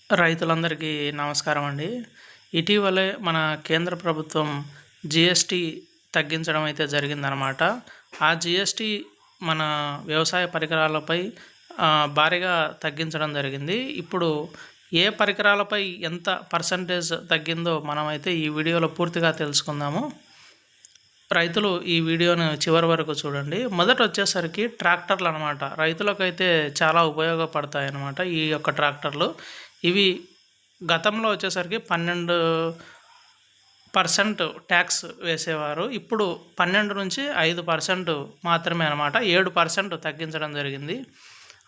రైతులందరికీ నమస్కారం అండి. ఇటీవలే మన కేంద్ర ప్రభుత్వం జీఎస్టీ తగ్గించడం అయితే జరిగిందనమాట. ఆ జీఎస్టీ మన వ్యవసాయ పరికరాలపై భారీగా తగ్గించడం జరిగింది. ఇప్పుడు ఏ పరికరాలపై ఎంత పర్సంటేజ్ తగ్గిందో మనమైతే ఈ వీడియోలో పూర్తిగా తెలుసుకుందాము. రైతులు ఈ వీడియోను చివరి వరకు చూడండి. మొదట వచ్చేసరికి ట్రాక్టర్లు అనమాట. రైతులకైతే చాలా ఉపయోగపడతాయి అన్నమాట ఈ యొక్క ట్రాక్టర్లు. ఇవి గతంలో వచ్చేసరికి 12% ట్యాక్స్ వేసేవారు. ఇప్పుడు 12 నుంచి 5% మాత్రమే అనమాట. 7% తగ్గించడం జరిగింది.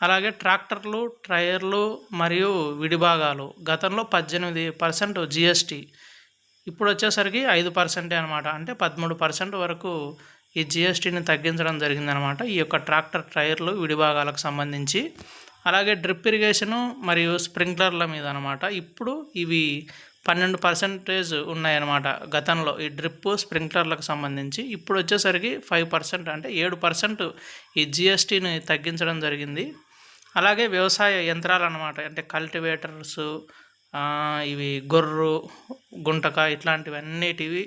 అలాగే ట్రాక్టర్లు, టైర్లు మరియు విడిభాగాలు గతంలో 18% జీఎస్టీ, ఇప్పుడు వచ్చేసరికి 5% అనమాట. అంటే 13% వరకు ఈ జీఎస్టీని తగ్గించడం జరిగిందనమాట ఈ యొక్క ట్రాక్టర్ టైర్లు విడిభాగాలకు సంబంధించి. అలాగే డ్రిప్ ఇరిగేషను మరియు స్ప్రింక్లర్ల మీద అనమాట. ఇప్పుడు ఇవి 12% ఉన్నాయన్నమాట గతంలో ఈ డ్రిప్ స్ప్రింక్లర్లకు సంబంధించి. ఇప్పుడు వచ్చేసరికి 5% అంటే 7% ఈ జీఎస్టీని తగ్గించడం జరిగింది. అలాగే వ్యవసాయ యంత్రాలు అనమాట, అంటే కల్టివేటర్సు, ఇవి గొర్రు, గుంటక ఇట్లాంటివన్నిటివి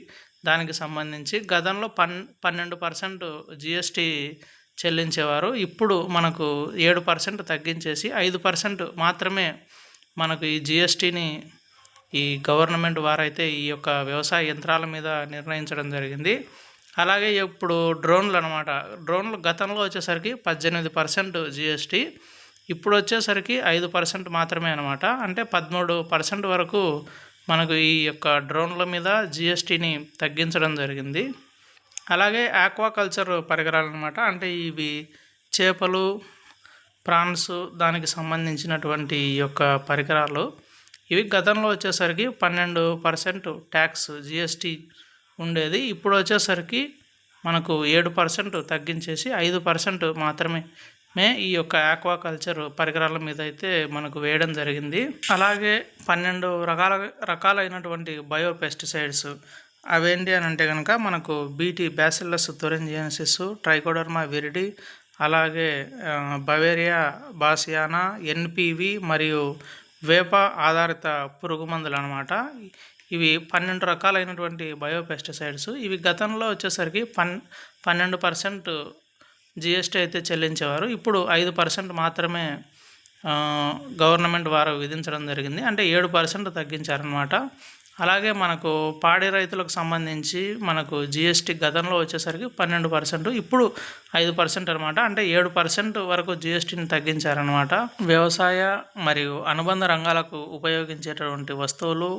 దానికి సంబంధించి గతంలో 12% జీఎస్టీ చెల్లించేవారు. ఇప్పుడు మనకు 7% తగ్గించేసి 5% మాత్రమే మనకు ఈ జీఎస్టీని ఈ గవర్నమెంట్ వారైతే ఈ యొక్క వ్యవసాయ యంత్రాల మీద నిర్ణయించడం జరిగింది. అలాగే ఇప్పుడు డ్రోన్లు అనమాట. డ్రోన్లు గతంలో వచ్చేసరికి 18% జీఎస్టీ, ఇప్పుడు వచ్చేసరికి 5% మాత్రమే అనమాట. అంటే 13% వరకు మనకు ఈ యొక్క డ్రోన్ల మీద జీఎస్టీని తగ్గించడం జరిగింది. అలాగే ఆక్వాకల్చర్ పరికరాలు అనమాట. అంటే ఇవి చేపలు, ప్రాన్స్ దానికి సంబంధించినటువంటి ఈ యొక్క పరికరాలు. ఇవి గతంలో వచ్చేసరికి 12% ట్యాక్స్ జీఎస్టీ ఉండేది. ఇప్పుడు వచ్చేసరికి మనకు 7% తగ్గించేసి 5% మాత్రమే ఈ యొక్క ఆక్వాకల్చర్ పరికరాల మీద అయితే మనకు వేయడం జరిగింది. అలాగే 12 రకాలైనటువంటి బయోపెస్టిసైడ్స్ అవేంటి అని అంటే కనుక మనకు బీటీ బ్యాసిల్లస్ థురింజియన్సిస్, ట్రైకోడర్మా విరిడి, అలాగే బవేరియా బాసియానా, ఎన్పివి మరియు వేప ఆధారిత పురుగు మందులు అనమాట. ఇవి 12 రకాలైనటువంటి బయోపెస్టిసైడ్స్. ఇవి గతంలో వచ్చేసరికి 12% జీఎస్టీ అయితే చెల్లించేవారు. ఇప్పుడు 5% మాత్రమే గవర్నమెంట్ వారు విధించడం జరిగింది. అంటే 7% తగ్గించారనమాట. అలాగే మనకు పాడి రైతులకు సంబంధించి మనకు జీఎస్టీ గతంలో వచ్చేసరికి 12%, ఇప్పుడు 5% అనమాట. అంటే 7% వరకు జీఎస్టీని తగ్గించారనమాట. వ్యవసాయ మరియు అనుబంధ రంగాలకు ఉపయోగించేటటువంటి వస్తువులు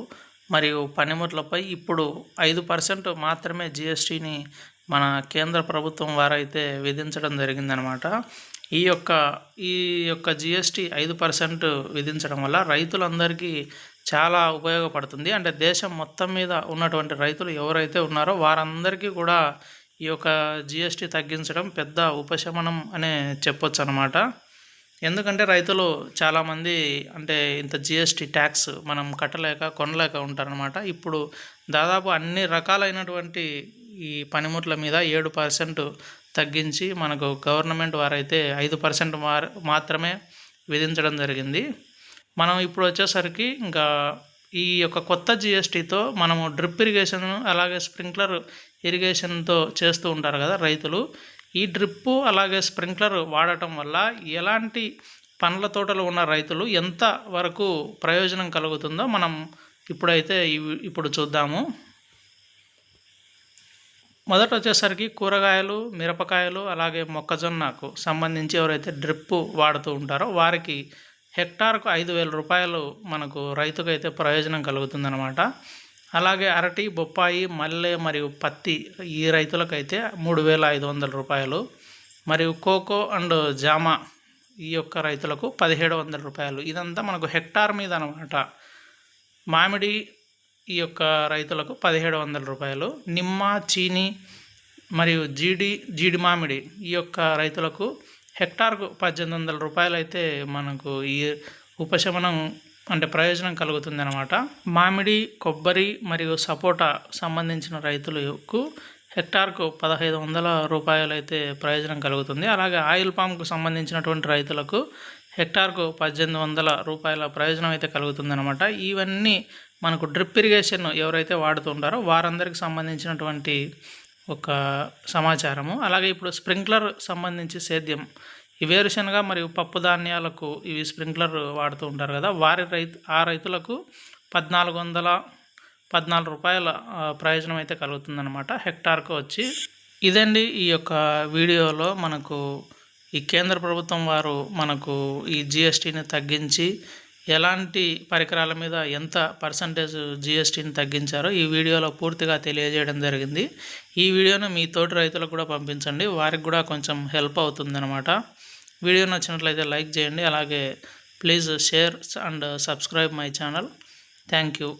మరియు పనిముట్లపై ఇప్పుడు 5% మాత్రమే జీఎస్టీని మన కేంద్ర ప్రభుత్వం వారైతే విధించడం జరిగిందనమాట. ఈ యొక్క జీఎస్టీ 5% విధించడం వల్ల రైతులందరికీ చాలా ఉపయోగపడుతుంది. అంటే దేశం మొత్తం మీద ఉన్నటువంటి రైతులు ఎవరైతే ఉన్నారో వారందరికీ కూడా ఈ యొక్క జీఎస్టీ తగ్గించడం పెద్ద ఉపశమనం అనే చెప్పొచ్చు అనమాట. ఎందుకంటే రైతులు చాలామంది అంటే ఇంత జీఎస్టీ ట్యాక్స్ మనం కట్టలేక కొనలేక ఉంటారనమాట. ఇప్పుడు దాదాపు అన్ని రకాలైనటువంటి ఈ పనిముట్ల మీద 7% తగ్గించి మనకు గవర్నమెంట్ వారైతే 5% మాత్రమే విధించడం జరిగింది. మనం ఇప్పుడు వచ్చేసరికి ఇంకా ఈ యొక్క కొత్త జీఎస్టీతో మనము డ్రిప్ ఇరిగేషన్ అలాగే స్ప్రింక్లర్ ఇరిగేషన్తో చేస్తూ ఉంటారు కదా రైతులు. ఈ డ్రిప్పు అలాగే స్ప్రింక్లర్ వాడటం వల్ల ఎలాంటి పండ్ల తోటలు ఉన్న రైతులు ఎంత వరకు ప్రయోజనం కలుగుతుందో మనం ఇప్పుడు చూద్దాము. మొదట వచ్చేసరికి కూరగాయలు, మిరపకాయలు అలాగే మొక్కజొన్నకు సంబంధించి ఎవరైతే డ్రిప్ వాడుతూ ఉంటారో వారికి హెక్టార్కు 5,000 రూపాయలు మనకు రైతుకైతే ప్రయోజనం కలుగుతుందన్నమాట. అలాగే అరటి, బొప్పాయి, మల్లె మరియు పత్తి ఈ రైతులకైతే 3,500 రూపాయలు. మరియు కోకో అండ్ జామ ఈ యొక్క రైతులకు 1,700 రూపాయలు. ఇదంతా మనకు హెక్టార్ మీద అనమాట. మామిడి ఈ యొక్క రైతులకు 1,700 రూపాయలు. నిమ్మ, చీని మరియు జీడి మామిడి ఈ యొక్క రైతులకు హెక్టార్కు 1,800 రూపాయలు అయితే మనకు ఈ ఉపశమనం అంటే ప్రయోజనం కలుగుతుంది అనమాట. మామిడి, కొబ్బరి మరియు సపోటా సంబంధించిన రైతులకు హెక్టార్కు 1,500 రూపాయలు అయితే ప్రయోజనం కలుగుతుంది. అలాగే ఆయిల్ పామ్కు సంబంధించినటువంటి రైతులకు హెక్టార్కు 1800 రూపాయల ప్రయోజనం అయితే కలుగుతుందన్నమాట. ఇవన్నీ మనకు డ్రిప్ ఇరిగేషన్ ఎవరైతే వాడుతుంటారో వారందరికి సంబంధించినటువంటి ఒక సమాచారము. అలాగే ఇప్పుడు స్ప్రింక్లర్ సంబంధించి సేద్యం ఈ వేరుశనగ మరియు పప్పు ధాన్యాలకు ఇవి స్ప్రింక్లర్ వాడుతూ ఉంటారు కదా, రైతులకు 1414 రూపాయల ప్రయోజనం అయితే కలుగుతుందన్నమాట హెక్టార్కు వచ్చి. ఇదండి ఈ యొక్క వీడియోలో మనకు ఈ కేంద్ర ప్రభుత్వం వారు మనకు ఈ జిఎస్టీని తగ్గించి ఎలాంటి పరికరాల మీద ఎంత పర్సంటేజ్ జిఎస్టీని తగ్గించారో ఈ వీడియోలో పూర్తిగా తెలియజేయడం జరిగింది. ఈ వీడియోను మీ తోటి రైతులకు కూడా పంపించండి, వారికి కూడా కొంచెం హెల్ప్ అవుతుందన్నమాట. వీడియో నచ్చినట్లయితే లైక్ చేయండి, అలాగే please share and subscribe my channel. Thank you.